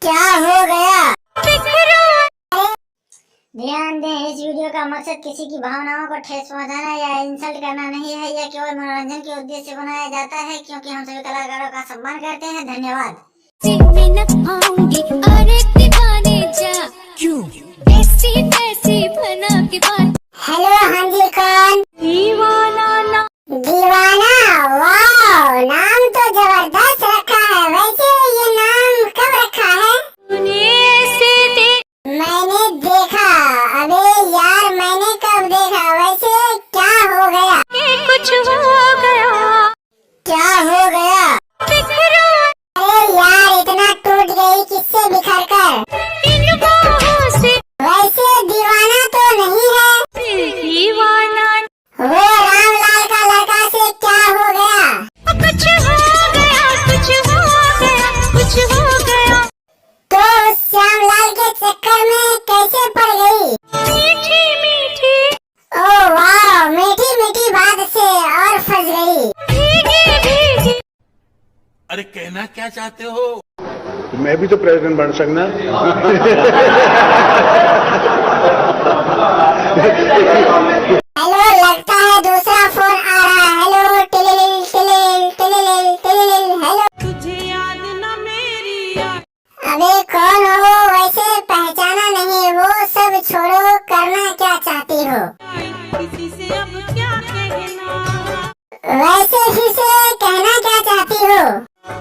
क्या हो गया? ध्यान दें, इस वीडियो का मकसद किसी की भावनाओं को ठेस पहुंचाना या इंसल्ट करना नहीं है। यह केवल मनोरंजन के उद्देश्य से बनाया जाता है, क्योंकि हम सभी कलाकारों का सम्मान करते हैं। धन्यवाद। हेलो, हाँ जी, कौन? दीवाना। वाह, नाम तो जबरदस्त रखा है। वैसे ये नाम कब रखा है? मैंने देखा। अबे यार, मैंने कब देखा? वैसे क्या हो गया? कुछ हो गया। क्या हो गया? अरे यार, इतना टूट गई किससे बिखर कर? इन बाहों से वैसे दीवाना तो नहीं है? दीवाना। वो रामलाल का लड़का से क्या हो गया? कुछ हो गया, कुछ हो गया, कुछ हो गया। तो उस श्यामलाल के चक्कर में कैसे पड़ गई? मीठी मीठी, ओह वाह, मीठी मीठी बात से और फंस गई। भीगी भीगी। अरे कहना क्या चाहते हो? मैं भी तो प्रेसिडेंट बन सकना। हेलो, लगता है दूसरा फोन आ रहा है। हेलो, टिलिलिल टिलिलिल टिलिलिल टिलिलिल। हेलो, तुझे याद न मेरी याद। अबे कौन हो? वैसे पहचाना नहीं। वो सब छोड़ो, करना क्या चाहती हो? किसी से अब क्या कहना। वैसे ही से कहना क्या चाहती हो?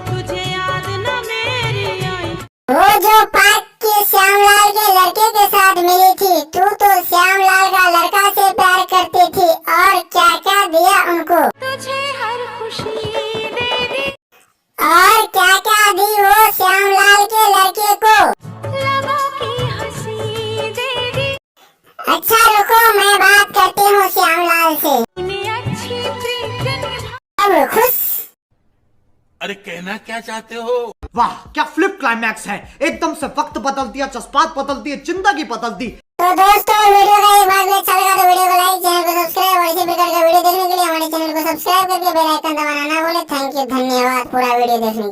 तुझे याद न मेरी आई। वो जो पार्क के श्यामलाल के लड़के के साथ मिली थी, तू तो श्यामलाल का लड़का से प्यार करती थी, और क्या क्या दिया उनको? तुझे हर खुशी दे दी। और क्या क्या दी वो श्यामलाल के लड़के को? लबों की हंसी दे दी। अच्छा रुको, मैं बात करती हूँ श्यामलाल से। इन्हें अच्छी प्रीत निभा। अब खुश? अरे कहना क्या चाहते हो? वाह, क्या फ्लिप क्लाइमैक्स है। एकदम से वक्त बदल दिया, जज्बात बदल दिए, जिंदगी बदल दी। तो दोस्तों, वीडियो का एक भाग में अच्छा लगा तो वीडियो को लाइक, चैनल को सब्सक्राइब और इसी प्रकार का वीडियो देखने के लिए हमारे चैनल को सब्सक्राइब करके बेल आइकन दबाना ना भूलें। थैंक यू, धन्यवाद पूरा वीडियो देखने के लिए।